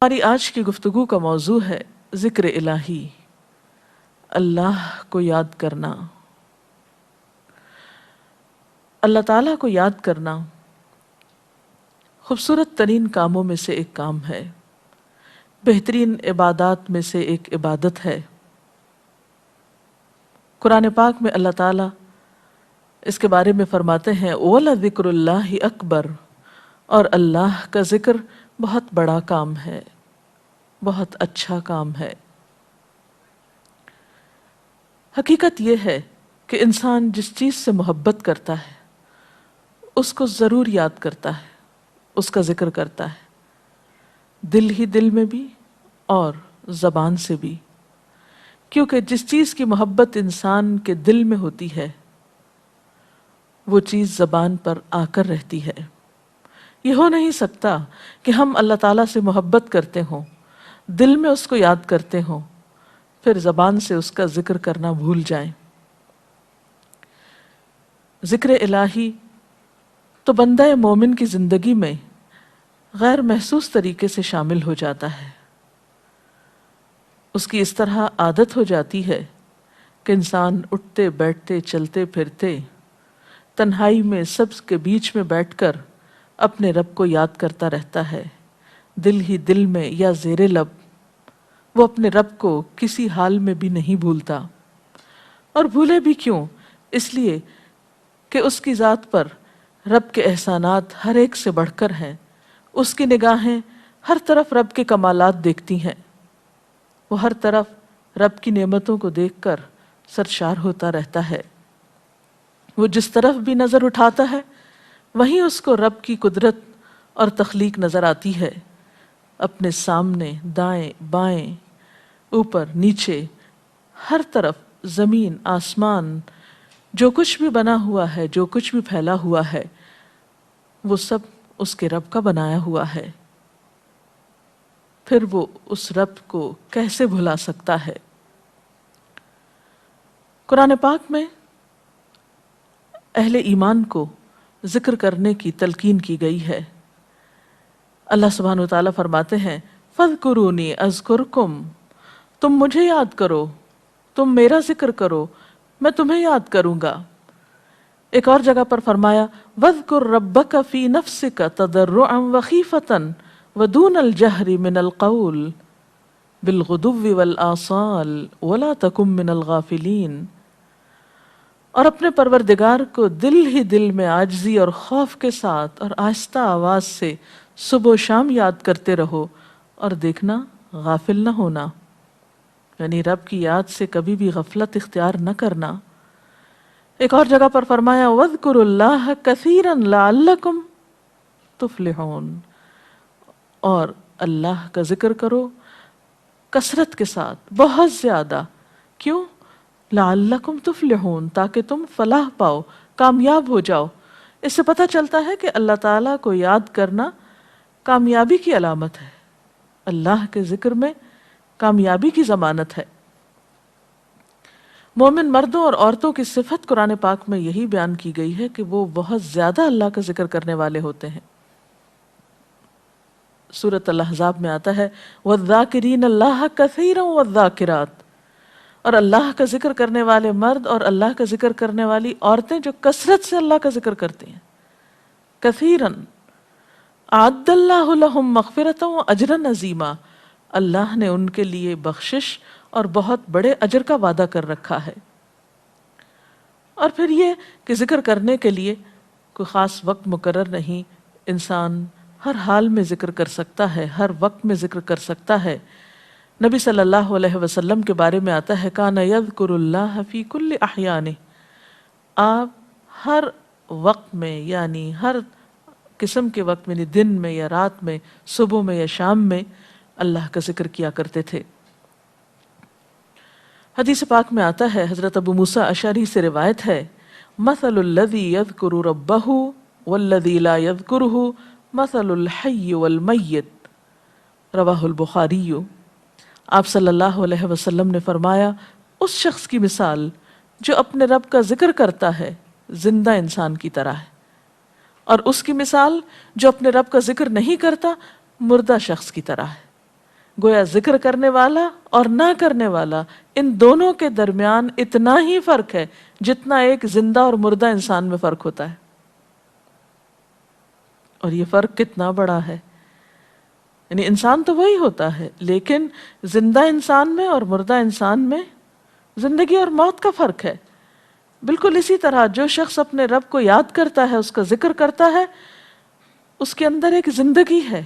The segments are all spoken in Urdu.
ہماری آج کی گفتگو کا موضوع ہے ذکر الہی، اللہ کو یاد کرنا۔ اللہ تعالیٰ کو یاد کرنا خوبصورت ترین کاموں میں سے ایک کام ہے، بہترین عبادات میں سے ایک عبادت ہے۔ قرآن پاک میں اللہ تعالیٰ اس کے بارے میں فرماتے ہیں وَلَذِكْرُ اللَّهِ أَكْبَرُ، اور اللہ کا ذکر بہت بڑا کام ہے، بہت اچھا کام ہے۔ حقیقت یہ ہے کہ انسان جس چیز سے محبت کرتا ہے اس کو ضرور یاد کرتا ہے، اس کا ذکر کرتا ہے، دل ہی دل میں بھی اور زبان سے بھی، کیونکہ جس چیز کی محبت انسان کے دل میں ہوتی ہے وہ چیز زبان پر آ کر رہتی ہے۔ یہ ہو نہیں سکتا کہ ہم اللہ تعالیٰ سے محبت کرتے ہوں، دل میں اس کو یاد کرتے ہوں، پھر زبان سے اس کا ذکر کرنا بھول جائیں۔ ذکر الہی تو بندہ مومن کی زندگی میں غیر محسوس طریقے سے شامل ہو جاتا ہے۔ اس کی اس طرح عادت ہو جاتی ہے کہ انسان اٹھتے بیٹھتے چلتے پھرتے تنہائی میں سب کے بیچ میں بیٹھ کر اپنے رب کو یاد کرتا رہتا ہے، دل ہی دل میں یا زیر لب۔ وہ اپنے رب کو کسی حال میں بھی نہیں بھولتا، اور بھولے بھی کیوں؟ اس لیے کہ اس کی ذات پر رب کے احسانات ہر ایک سے بڑھ کر ہیں، اس کی نگاہیں ہر طرف رب کے کمالات دیکھتی ہیں، وہ ہر طرف رب کی نعمتوں کو دیکھ کر سرشار ہوتا رہتا ہے۔ وہ جس طرف بھی نظر اٹھاتا ہے وہیں اس کو رب کی قدرت اور تخلیق نظر آتی ہے، اپنے سامنے، دائیں بائیں، اوپر نیچے، ہر طرف زمین آسمان، جو کچھ بھی بنا ہوا ہے، جو کچھ بھی پھیلا ہوا ہے، وہ سب اس کے رب کا بنایا ہوا ہے۔ پھر وہ اس رب کو کیسے بھلا سکتا ہے؟ قرآن پاک میں اہل ایمان کو ذکر کرنے کی تلقین کی گئی ہے۔ اللہ سبحانہ وتعالیٰ فرماتے ہیں فَاذْكُرُونِي أَذْكُرْكُمْ، تم مجھے یاد کرو، تم میرا ذکر کرو، میں تمہیں یاد کروں گا۔ ایک اور جگہ پر فرمایا وَاذْكُرْ رَبَّكَ فِي نَفْسِكَ تَضَرُّعًا وَخِيفَةً وَدُونَ الْجَهْرِ مِنَ الْقَوْلِ بِالْغُدُوِّ وَالْآصَالِ وَلَا تَكُن مِّنَ الْغَافِلِينَ، اور اپنے پروردگار کو دل ہی دل میں عاجزی اور خوف کے ساتھ اور آہستہ آواز سے صبح و شام یاد کرتے رہو، اور دیکھنا غافل نہ ہونا، یعنی رب کی یاد سے کبھی بھی غفلت اختیار نہ کرنا۔ ایک اور جگہ پر فرمایا وَاذْكُرُوا اللَّهَ كَثِيرًا لَعَلَّكُمْ تُفْلِحُونَ، اور اللہ کا ذکر کرو کثرت کے ساتھ، بہت زیادہ۔ کیوں؟ لعلکم تفلحون، تاکہ تم فلاح پاؤ، کامیاب ہو جاؤ۔ اس سے پتہ چلتا ہے کہ اللہ تعالیٰ کو یاد کرنا کامیابی کی علامت ہے، اللہ کے ذکر میں کامیابی کی ضمانت ہے۔ مومن مردوں اور عورتوں کی صفت قرآن پاک میں یہی بیان کی گئی ہے کہ وہ بہت زیادہ اللہ کا ذکر کرنے والے ہوتے ہیں۔ سورۃ الاحزاب میں آتا ہے وَالذَّاكِرِينَ اللَّهَ كَثِيرًا وَالذَّاكِرَاتِ، اور اللہ کا ذکر کرنے والے مرد اور اللہ کا ذکر کرنے والی عورتیں جو کثرت سے اللہ کا ذکر کرتی ہیں۔ کثیراً اعد اللہ لہم مغفرۃ واجرا عظیما، اللہ نے ان کے لیے بخشش اور بہت بڑے اجر کا وعدہ کر رکھا ہے۔ اور پھر یہ کہ ذکر کرنے کے لیے کوئی خاص وقت مقرر نہیں، انسان ہر حال میں ذکر کر سکتا ہے، ہر وقت میں ذکر کر سکتا ہے۔ نبی صلی اللہ علیہ وسلم کے بارے میں آتا ہے کان یذکر اللہ فی کل احیانہ، آپ ہر وقت میں، یعنی ہر قسم کے وقت میں، یعنی دن میں یا رات میں، صبح میں یا شام میں اللہ کا ذکر کیا کرتے تھے۔ حدیث پاک میں آتا ہے، حضرت ابو موسیٰ اشعری سے روایت ہے مثل الذی یذکر ربہ والذی لا یذکرہ مثل الحی والمیت، رواہ البخاری۔ آپ صلی اللہ علیہ وسلم نے فرمایا اس شخص کی مثال جو اپنے رب کا ذکر کرتا ہے زندہ انسان کی طرح ہے، اور اس کی مثال جو اپنے رب کا ذکر نہیں کرتا مردہ شخص کی طرح ہے۔ گویا ذکر کرنے والا اور نہ کرنے والا، ان دونوں کے درمیان اتنا ہی فرق ہے جتنا ایک زندہ اور مردہ انسان میں فرق ہوتا ہے. اور یہ فرق کتنا بڑا ہے. یعنی انسان تو وہی ہوتا ہے، لیکن زندہ انسان میں اور مردہ انسان میں زندگی اور موت کا فرق ہے. بالکل اسی طرح جو شخص اپنے رب کو یاد کرتا ہے، اس کا ذکر کرتا ہے، اس کے اندر ایک زندگی ہے،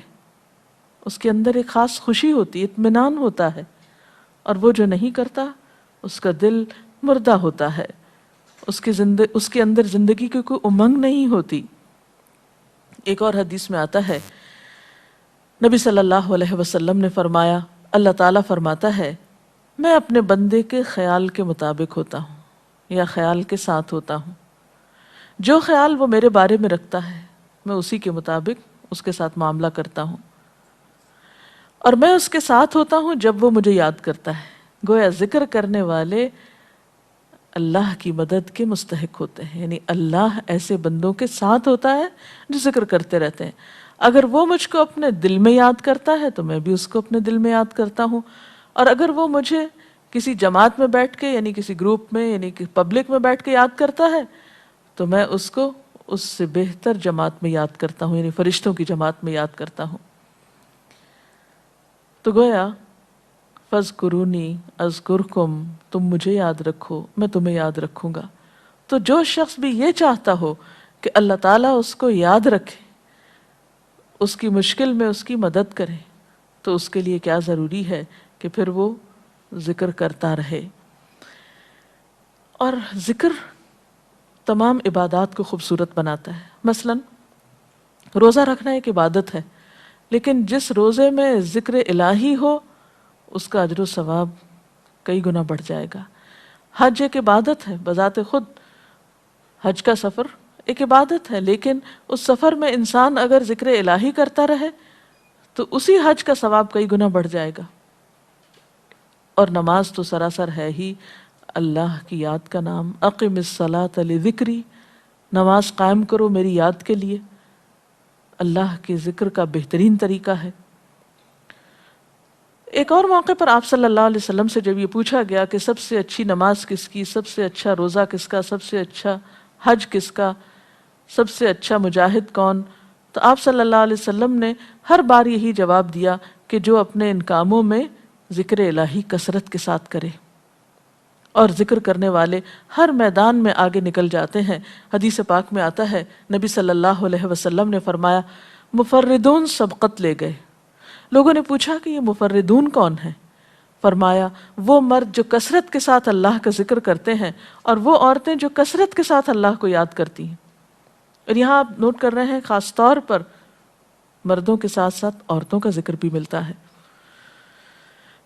اس کے اندر ایک خاص خوشی ہوتی ہے، اطمینان ہوتا ہے. اور وہ جو نہیں کرتا اس کا دل مردہ ہوتا ہے، اس کے اندر زندگی کی کوئی امنگ نہیں ہوتی. ایک اور حدیث میں آتا ہے، نبی صلی اللہ علیہ وسلم نے فرمایا، اللہ تعالیٰ فرماتا ہے میں اپنے بندے کے خیال کے مطابق ہوتا ہوں یا خیال کے ساتھ ہوتا ہوں. جو خیال وہ میرے بارے میں رکھتا ہے میں اسی کے مطابق اس کے ساتھ معاملہ کرتا ہوں، اور میں اس کے ساتھ ہوتا ہوں جب وہ مجھے یاد کرتا ہے. گویا ذکر کرنے والے اللہ کی مدد کے مستحق ہوتے ہیں، یعنی اللہ ایسے بندوں کے ساتھ ہوتا ہے جو ذکر کرتے رہتے ہیں. اگر وہ مجھ کو اپنے دل میں یاد کرتا ہے تو میں بھی اس کو اپنے دل میں یاد کرتا ہوں، اور اگر وہ مجھے کسی جماعت میں بیٹھ کے یعنی کسی گروپ میں یعنی کہ پبلک میں بیٹھ کے یاد کرتا ہے تو میں اس کو اس سے بہتر جماعت میں یاد کرتا ہوں، یعنی فرشتوں کی جماعت میں یاد کرتا ہوں. تو گویا فَاذْكُرُونِي أَذْكُرْكُمْ، تم مجھے یاد رکھو میں تمہیں یاد رکھوں گا. تو جو شخص بھی یہ چاہتا ہو کہ اللہ تعالیٰ اس کو یاد رکھے، اس کی مشکل میں اس کی مدد کرے، تو اس کے لیے کیا ضروری ہے کہ پھر وہ ذکر کرتا رہے. اور ذکر تمام عبادات کو خوبصورت بناتا ہے. مثلا روزہ رکھنا ایک عبادت ہے، لیکن جس روزے میں ذکر الہی ہو اس کا اجر و ثواب کئی گنا بڑھ جائے گا. حج ایک عبادت ہے بذات خود، حج کا سفر ایک عبادت ہے، لیکن اس سفر میں انسان اگر ذکر الہی کرتا رہے تو اسی حج کا ثواب کئی گنا بڑھ جائے گا. اور نماز تو سراسر ہے ہی اللہ کی یاد کا نام. اقم الصلاۃ لذکری، نماز قائم کرو میری یاد کے لیے. اللہ کے ذکر کا بہترین طریقہ ہے. ایک اور موقع پر آپ صلی اللہ علیہ وسلم سے جب یہ پوچھا گیا کہ سب سے اچھی نماز کس کی، سب سے اچھا روزہ کس کا، سب سے اچھا حج کس کا، سب سے اچھا مجاہد کون، تو آپ صلی اللہ علیہ وسلم نے ہر بار یہی جواب دیا کہ جو اپنے ان کاموں میں ذکر الہی کثرت کے ساتھ کرے. اور ذکر کرنے والے ہر میدان میں آگے نکل جاتے ہیں. حدیث پاک میں آتا ہے نبی صلی اللہ علیہ وسلم نے فرمایا مفردون سبقت لے گئے. لوگوں نے پوچھا کہ یہ مفردون کون ہیں؟ فرمایا وہ مرد جو کثرت کے ساتھ اللہ کا ذکر کرتے ہیں اور وہ عورتیں جو کثرت کے ساتھ اللہ کو یاد کرتی ہیں. اور یہاں آپ نوٹ کر رہے ہیں خاص طور پر مردوں کے ساتھ ساتھ عورتوں کا ذکر بھی ملتا ہے.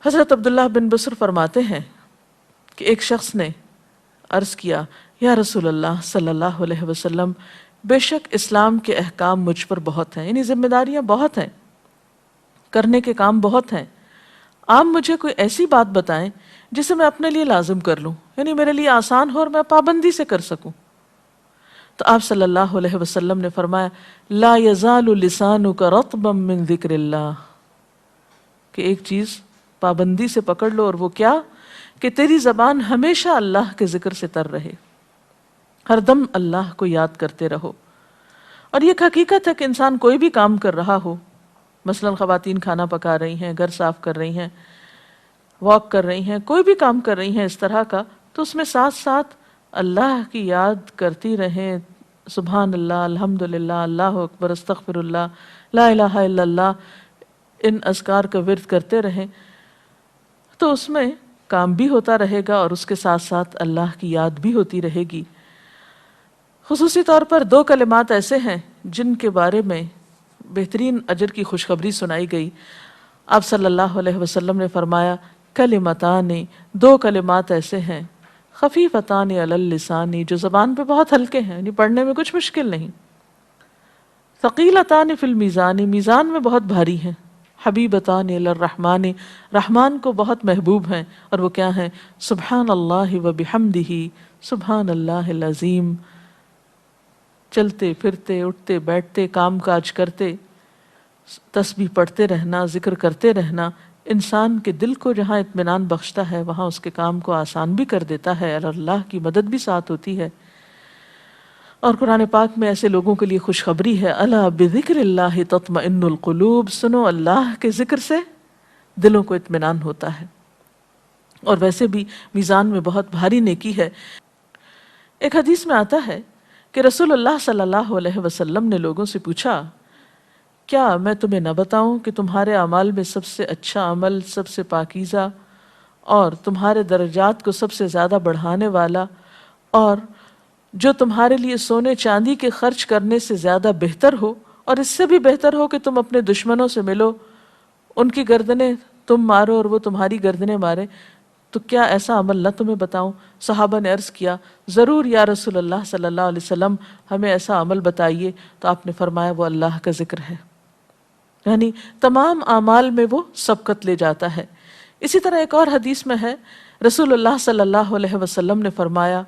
حضرت عبداللہ بن بصر فرماتے ہیں کہ ایک شخص نے عرض کیا یا رسول اللہ صلی اللہ علیہ وسلم، بے شک اسلام کے احکام مجھ پر بہت ہیں، یعنی ذمہ داریاں بہت ہیں، کرنے کے کام بہت ہیں. آپ مجھے کوئی ایسی بات بتائیں جسے میں اپنے لیے لازم کر لوں، یعنی میرے لیے آسان ہو اور میں پابندی سے کر سکوں. تو آپ صلی اللہ علیہ وسلم نے فرمایا لا یزال لسانک رطبا من ذکر اللہ، کہ ایک چیز پابندی سے پکڑ لو، اور وہ کیا کہ تیری زبان ہمیشہ اللہ کے ذکر سے تر رہے، ہر دم اللہ کو یاد کرتے رہو. اور یہ حقیقت ہے کہ انسان کوئی بھی کام کر رہا ہو، مثلا خواتین کھانا پکا رہی ہیں، گھر صاف کر رہی ہیں، واک کر رہی ہیں، کوئی بھی کام کر رہی ہیں اس طرح کا، تو اس میں ساتھ ساتھ اللہ کی یاد کرتی رہیں. سبحان اللہ، الحمدللہ، اللہ اکبر، استغفر اللہ، لا الہ الا اللہ، ان اذکار کا ورد کرتے رہیں، تو اس میں کام بھی ہوتا رہے گا اور اس کے ساتھ ساتھ اللہ کی یاد بھی ہوتی رہے گی. خصوصی طور پر دو کلمات ایسے ہیں جن کے بارے میں بہترین اجر کی خوشخبری سنائی گئی. آپ صلی اللہ علیہ وسلم نے فرمایا کلمتان، دو کلمات ایسے ہیں خفیفتان علی اللسان، جو زبان پہ بہت ہلکے ہیں، یعنی پڑھنے میں کچھ مشکل نہیں، ثقیلتان فی المیزان، میزان میں بہت بھاری ہیں، حبیبتان الی الرحمن، رحمان کو بہت محبوب ہیں، اور وہ کیا ہیں؟ سبحان اللہ و بحمدہ، سبحان اللہ العظیم. چلتے پھرتے، اٹھتے بیٹھتے، کام کاج کرتے، تسبیح پڑھتے رہنا، ذکر کرتے رہنا، انسان کے دل کو جہاں اطمینان بخشتا ہے وہاں اس کے کام کو آسان بھی کر دیتا ہے اور اللہ کی مدد بھی ساتھ ہوتی ہے۔ اور قرآن پاک میں ایسے لوگوں کے لیے خوشخبری ہے، الا بذکر اللہ تطمئن القلوب، سنو اللہ کے ذکر سے دلوں کو اطمینان ہوتا ہے۔ اور ویسے بھی میزان میں بہت بھاری نیکی ہے۔ ایک حدیث میں آتا ہے کہ رسول اللہ صلی اللہ علیہ وسلم نے لوگوں سے پوچھا، کیا میں تمہیں نہ بتاؤں کہ تمہارے اعمال میں سب سے اچھا عمل، سب سے پاکیزہ اور تمہارے درجات کو سب سے زیادہ بڑھانے والا، اور جو تمہارے لیے سونے چاندی کے خرچ کرنے سے زیادہ بہتر ہو، اور اس سے بھی بہتر ہو کہ تم اپنے دشمنوں سے ملو، ان کی گردنیں تم مارو اور وہ تمہاری گردنیں مارے، تو کیا ایسا عمل نہ تمہیں بتاؤں؟ صحابہ نے عرض کیا، ضرور یا رسول اللہ صلی اللہ علیہ وسلم، ہمیں ایسا عمل بتائیے۔ تو آپ نے فرمایا وہ اللہ کا ذکر ہے، یعنی تمام اعمال میں وہ سبقت لے جاتا ہے۔ اسی طرح ایک اور حدیث میں ہے، رسول اللہ صلی اللہ علیہ وسلم نے فرمایا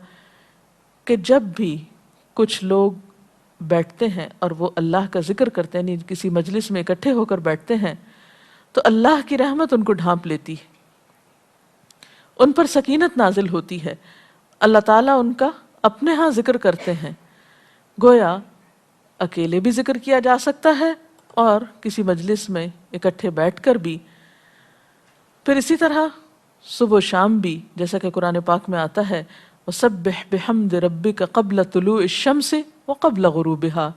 کہ جب بھی کچھ لوگ بیٹھتے ہیں اور وہ اللہ کا ذکر کرتے ہیں، یعنی کسی مجلس میں اکٹھے ہو کر بیٹھتے ہیں، تو اللہ کی رحمت ان کو ڈھانپ لیتی ہے، ان پر سکینت نازل ہوتی ہے، اللہ تعالیٰ ان کا اپنے ہاں ذکر کرتے ہیں۔ گویا اکیلے بھی ذکر کیا جا سکتا ہے اور کسی مجلس میں اکٹھے بیٹھ کر بھی۔ پھر اسی طرح صبح و شام بھی، جیسا کہ قرآن پاک میں آتا ہے، وَسَبِّحْ بِحَمْدِ رَبِّكَ قَبْلَ طُلُوعِ الشَّمْسِ وَقَبْلَ غُرُوبِهَا،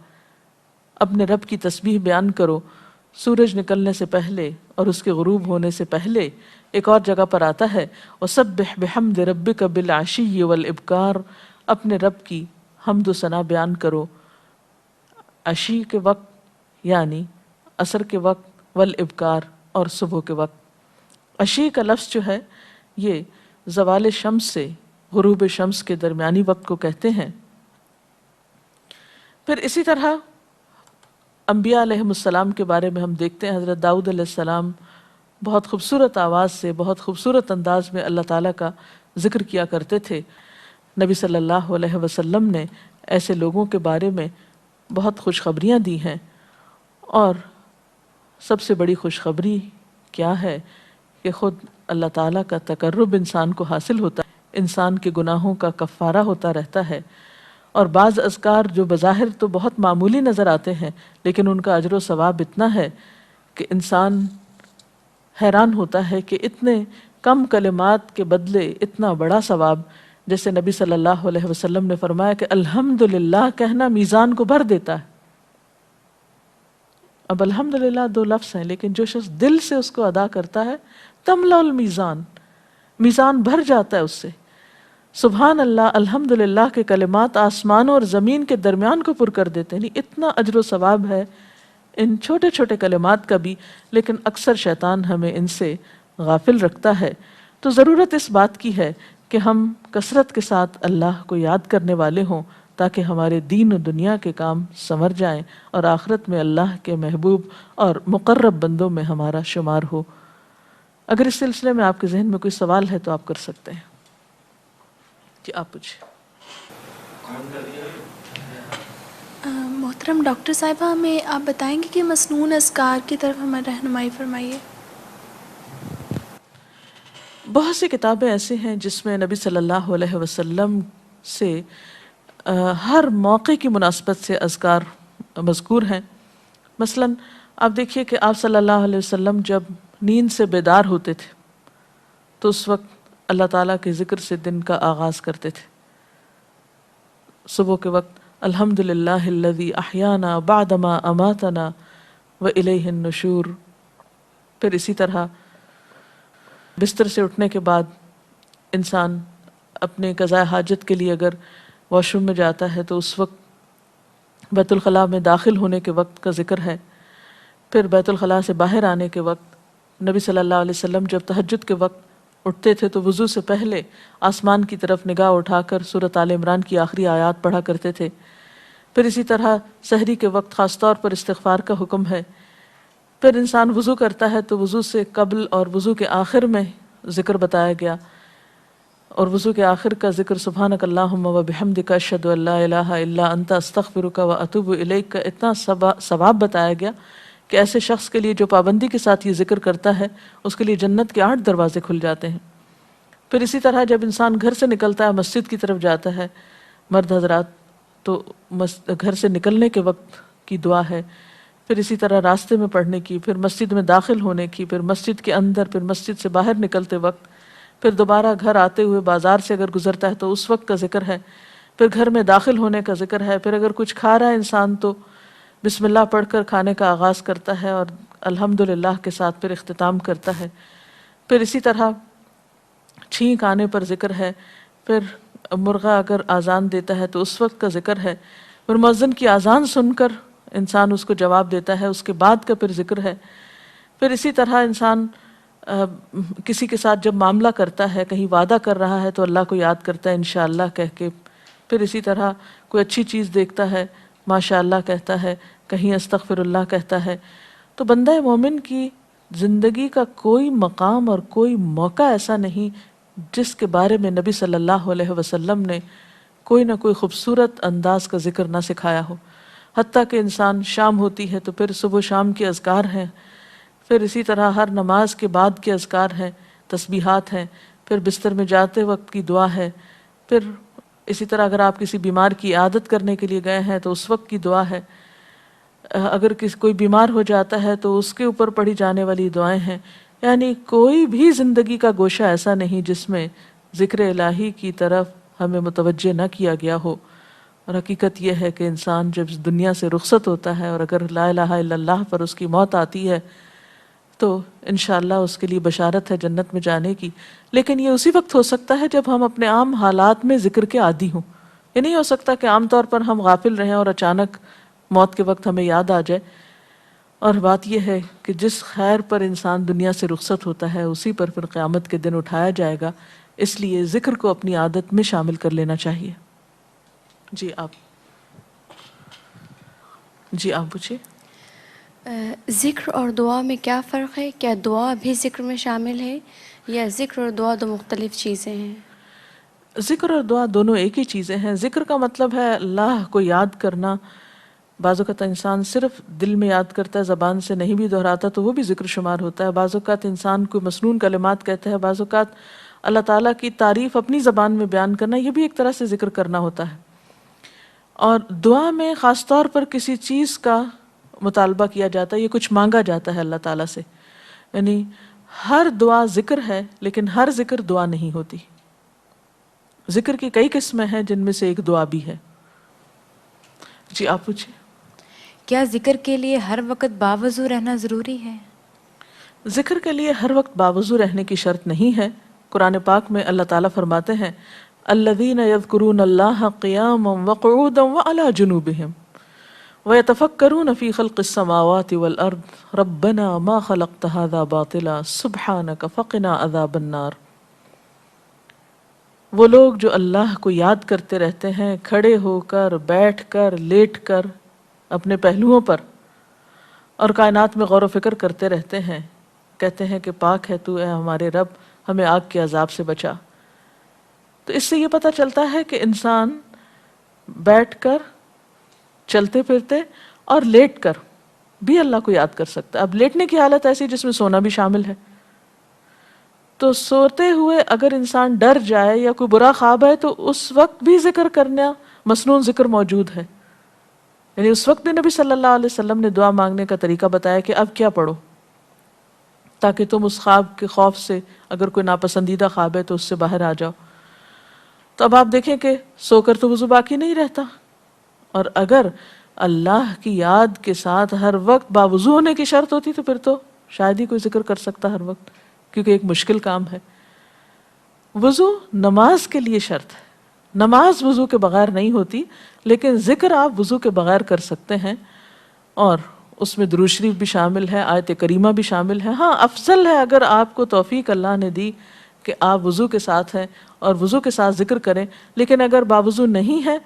اپنے رب کی تسبیح بیان کرو سورج نکلنے سے پہلے اور اس کے غروب ہونے سے پہلے۔ ایک اور جگہ پر آتا ہے وَسَبِّحْ بِحَمْدِ رَبِّكَ بِالْعَشِيِّ وَالْإِبْكَارِ، اپنے رب کی حمد و ثنا بیان کرو عشی کے وقت یعنی عصر کے وقت، والابکار اور صبح کے وقت۔ عشی کا لفظ جو ہے یہ زوال شمس سے غروب شمس کے درمیانی وقت کو کہتے ہیں۔ پھر اسی طرح انبیاء علیہم السلام کے بارے میں ہم دیکھتے ہیں، حضرت داؤد علیہ السلام بہت خوبصورت آواز سے، بہت خوبصورت انداز میں اللہ تعالیٰ کا ذکر کیا کرتے تھے۔ نبی صلی اللہ علیہ وسلم نے ایسے لوگوں کے بارے میں بہت خوشخبریاں دی ہیں، اور سب سے بڑی خوشخبری کیا ہے کہ خود اللہ تعالیٰ کا تقرب انسان کو حاصل ہوتا ہے، انسان کے گناہوں کا کفارہ ہوتا رہتا ہے، اور بعض اذکار جو بظاہر تو بہت معمولی نظر آتے ہیں لیکن ان کا اجر و ثواب اتنا ہے کہ انسان حیران ہوتا ہے کہ اتنے کم کلمات کے بدلے اتنا بڑا ثواب۔ جیسے نبی صلی اللہ علیہ وسلم نے فرمایا کہ الحمدللہ کہنا میزان کو بھر دیتا ہے۔ اب الحمدللہ دو لفظ ہیں، لیکن جو شخص دل سے اس کو ادا کرتا ہے تملا المیزان، میزان بھر جاتا ہے اس سے۔ سبحان اللہ، الحمدللہ کے کلمات آسمانوں اور زمین کے درمیان کو پر کر دیتے ہیں، اتنا اجر و ثواب ہے ان چھوٹے چھوٹے کلمات کا بھی، لیکن اکثر شیطان ہمیں ان سے غافل رکھتا ہے۔ تو ضرورت اس بات کی ہے کہ ہم کثرت کے ساتھ اللہ کو یاد کرنے والے ہوں، تاکہ ہمارے دین و دنیا کے کام سنور جائیں اور آخرت میں اللہ کے محبوب اور مقرب بندوں میں ہمارا شمار ہو۔ اگر اس سلسلے میں آپ کے ذہن میں کوئی سوال ہے تو آپ کر سکتے ہیں۔ جی آپ پوچھیں۔ محترم ڈاکٹر صاحبہ، ہمیں آپ بتائیں گے کہ مسنون اذکار کی طرف ہمیں رہنمائی فرمائیے۔ بہت سی کتابیں ایسے ہیں جس میں نبی صلی اللہ علیہ وسلم سے ہر موقع کی مناسبت سے اذکار مذکور ہیں۔ مثلا آپ دیکھیے کہ آپ صلی اللہ علیہ وسلم جب نیند سے بیدار ہوتے تھے تو اس وقت اللہ تعالیٰ کے ذکر سے دن کا آغاز کرتے تھے۔ صبح کے وقت الحمدللہ الذی احیانا بعدما اماتنا والیہ النشور۔ پھر اسی طرح بستر سے اٹھنے کے بعد انسان اپنے قضاء حاجت کے لیے اگر واش روم میں جاتا ہے تو اس وقت بیت الخلاء میں داخل ہونے کے وقت کا ذکر ہے۔ پھر بیت الخلاء سے باہر آنے کے وقت نبی صلی اللہ علیہ وسلم جب تہجد کے وقت اٹھتے تھے تو وضو سے پہلے آسمان کی طرف نگاہ اٹھا کر سورۃ آل عمران کی آخری آیات پڑھا کرتے تھے۔ پھر اسی طرح سحری کے وقت خاص طور پر استغفار کا حکم ہے۔ پھر انسان وضو کرتا ہے تو وضو سے قبل اور وضو کے آخر میں ذکر بتایا گیا، اور وضو کے آخر کا ذکر سبحانک اللہم و بحمدک اشہد ان لا الہ الا انت استغفرک و اتوب الیک کا اتنا ثواب بتایا گیا کہ ایسے شخص کے لیے جو پابندی کے ساتھ یہ ذکر کرتا ہے اس کے لیے جنت کے 8 دروازے کھل جاتے ہیں۔ پھر اسی طرح جب انسان گھر سے نکلتا ہے، مسجد کی طرف جاتا ہے، مرد حضرات، تو گھر سے نکلنے کے وقت کی دعا ہے، پھر اسی طرح راستے میں پڑھنے کی، پھر مسجد میں داخل ہونے کی، پھر مسجد کے اندر، پھر مسجد سے باہر نکلتے وقت، پھر دوبارہ گھر آتے ہوئے بازار سے اگر گزرتا ہے تو اس وقت کا ذکر ہے، پھر گھر میں داخل ہونے کا ذکر ہے، پھر اگر کچھ کھا رہا ہے انسان تو بسم اللہ پڑھ کر کھانے کا آغاز کرتا ہے اور الحمدللہ کے ساتھ پھر اختتام کرتا ہے، پھر اسی طرح چھینک آنے پر ذکر ہے، پھر مرغا اگر آذان دیتا ہے تو اس وقت کا ذکر ہے، پھر مؤذن کی آذان سن کر انسان اس کو جواب دیتا ہے، اس کے بعد کا پھر ذکر ہے، پھر اسی طرح انسان کسی کے ساتھ جب معاملہ کرتا ہے، کہیں وعدہ کر رہا ہے تو اللہ کو یاد کرتا ہے انشاءاللہ کہہ کے، پھر اسی طرح کوئی اچھی چیز دیکھتا ہے ماشاءاللہ کہتا ہے، کہیں استغفر اللہ کہتا ہے۔ تو بندہ مومن کی زندگی کا کوئی مقام اور کوئی موقع ایسا نہیں جس کے بارے میں نبی صلی اللہ علیہ وسلم نے کوئی نہ کوئی خوبصورت انداز کا ذکر نہ سکھایا ہو۔ حتیٰ کہ انسان شام ہوتی ہے تو پھر صبح و شام کے اذکار ہیں، پھر اسی طرح ہر نماز کے بعد کے اذکار ہیں، تسبیحات ہیں، پھر بستر میں جاتے وقت کی دعا ہے، پھر اسی طرح اگر آپ کسی بیمار کی عیادت کرنے کے لیے گئے ہیں تو اس وقت کی دعا ہے، اگر کوئی بیمار ہو جاتا ہے تو اس کے اوپر پڑھی جانے والی دعائیں ہیں۔ یعنی کوئی بھی زندگی کا گوشہ ایسا نہیں جس میں ذکر الہی کی طرف ہمیں متوجہ نہ کیا گیا ہو۔ اور حقیقت یہ ہے کہ انسان جب اس دنیا سے رخصت ہوتا ہے اور اگر لا الہ الا اللہ پر اس کی موت آتی ہے تو انشاءاللہ اس کے لیے بشارت ہے جنت میں جانے کی، لیکن یہ اسی وقت ہو سکتا ہے جب ہم اپنے عام حالات میں ذکر کے عادی ہوں۔ یہ نہیں ہو سکتا کہ عام طور پر ہم غافل رہیں اور اچانک موت کے وقت ہمیں یاد آ جائے۔ اور بات یہ ہے کہ جس خیر پر انسان دنیا سے رخصت ہوتا ہے اسی پر پھر قیامت کے دن اٹھایا جائے گا، اس لیے ذکر کو اپنی عادت میں شامل کر لینا چاہیے۔ جی آپ پوچھیے۔ ذکر اور دعا میں کیا فرق ہے؟ کیا دعا بھی ذکر میں شامل ہے یا ذکر اور دعا دو مختلف چیزیں ہیں؟ ذکر اور دعا دونوں ایک ہی چیزیں ہیں۔ ذکر کا مطلب ہے اللہ کو یاد کرنا۔ بعض اوقات انسان صرف دل میں یاد کرتا ہے، زبان سے نہیں بھی دہراتا تو وہ بھی ذکر شمار ہوتا ہے۔ بعض اوقات انسان کوئی مسنون کلمات کہتا ہے، بعض اوقات اللہ تعالیٰ کی تعریف اپنی زبان میں بیان کرنا، یہ بھی ایک طرح سے ذکر کرنا ہوتا ہے۔ اور دعا میں خاص طور پر کسی چیز کا مطالبہ کیا جاتا ہے، یہ کچھ مانگا جاتا ہے اللہ تعالیٰ سے۔ یعنی ہر دعا ذکر ہے لیکن ہر ذکر دعا نہیں ہوتی۔ ذکر کی کئی قسمیں ہیں جن میں سے ایک دعا بھی ہے۔ جی آپ پوچھیں۔ کیا ذکر کے لیے ہر وقت باوضو رہنا ضروری ہے؟ ذکر کے لیے ہر وقت باوضو رہنے کی شرط نہیں ہے۔ قرآن پاک میں اللہ تعالیٰ فرماتے ہیں الذین یذکرون اللہ قیاما وقعودا وعلی جنوبہم ویتفکرون فی خلق السماوات والارض ربنا ما خلقت ھذا باطلا سبحانک فقنا عذاب النار۔ وہ لوگ جو اللہ کو یاد کرتے رہتے ہیں کھڑے ہو کر، بیٹھ کر، لیٹ کر، اپنے پہلوؤں پر، اور کائنات میں غور و فکر کرتے رہتے ہیں، کہتے ہیں کہ پاک ہے تو اے ہمارے رب، ہمیں آگ کے عذاب سے بچا۔ تو اس سے یہ پتہ چلتا ہے کہ انسان بیٹھ کر، چلتے پھرتے اور لیٹ کر بھی اللہ کو یاد کر سکتا ہے۔ اب لیٹنے کی حالت ایسی جس میں سونا بھی شامل ہے، تو سوتے ہوئے اگر انسان ڈر جائے یا کوئی برا خواب ہے تو اس وقت بھی ذکر کرنا، مسنون ذکر موجود ہے۔ یعنی اس وقت بھی نبی صلی اللہ علیہ وسلم نے دعا مانگنے کا طریقہ بتایا کہ اب کیا پڑھو، تاکہ تم اس خواب کے خوف سے، اگر کوئی ناپسندیدہ خواب ہے تو اس سے باہر آ جاؤ۔ تو اب آپ دیکھیں کہ سو کر تو وضو باقی نہیں رہتا، اور اگر اللہ کی یاد کے ساتھ ہر وقت باوضو ہونے کی شرط ہوتی تو پھر تو شاید ہی کوئی ذکر کر سکتا ہر وقت، کیونکہ ایک مشکل کام ہے۔ وضو نماز کے لیے شرط ہے، نماز وضو کے بغیر نہیں ہوتی، لیکن ذکر آپ وضو کے بغیر کر سکتے ہیں، اور اس میں درود شریف بھی شامل ہے، آیت کریمہ بھی شامل ہے۔ ہاں افضل ہے اگر آپ کو توفیق اللہ نے دی کہ آپ وضو کے ساتھ ہیں اور وضو کے ساتھ ذکر کریں، لیکن اگر باوضو نہیں ہے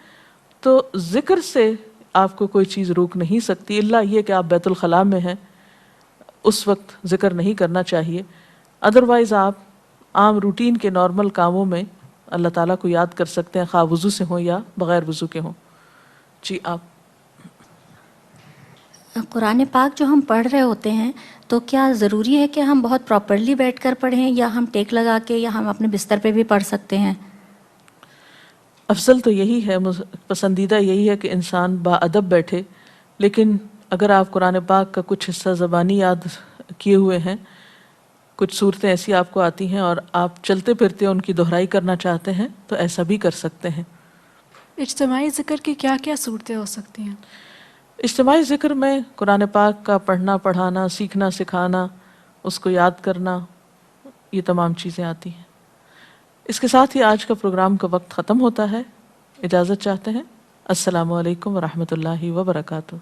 تو ذکر سے آپ کو کوئی چیز روک نہیں سکتی، الا یہ کہ آپ بیت الخلاء میں ہیں، اس وقت ذکر نہیں کرنا چاہیے۔ ادروائز آپ عام روٹین کے نارمل کاموں میں اللہ تعالیٰ کو یاد کر سکتے ہیں، خواہ وضو سے ہوں یا بغیر وضو کے ہوں۔ جی آپ قرآن پاک جو ہم پڑھ رہے ہوتے ہیں تو کیا ضروری ہے کہ ہم بہت پراپرلی بیٹھ کر پڑھیں یا ہم ٹیک لگا کے یا ہم اپنے بستر پہ بھی پڑھ سکتے ہیں؟ افضل تو یہی ہے، پسندیدہ یہی ہے کہ انسان با ادب بیٹھے، لیکن اگر آپ قرآن پاک کا کچھ حصہ زبانی یاد کیے ہوئے ہیں، کچھ صورتیں ایسی آپ کو آتی ہیں اور آپ چلتے پھرتے ان کی دہرائی کرنا چاہتے ہیں تو ایسا بھی کر سکتے ہیں۔ اجتماعی ذکر کی کیا کیا صورتیں ہو سکتی ہیں؟ اجتماعی ذکر میں قرآن پاک کا پڑھنا، پڑھانا، سیکھنا، سکھانا، اس کو یاد کرنا، یہ تمام چیزیں آتی ہیں۔ اس کے ساتھ ہی آج کا پروگرام کا وقت ختم ہوتا ہے، اجازت چاہتے ہیں۔ السلام علیکم ورحمۃ اللہ وبرکاتہ۔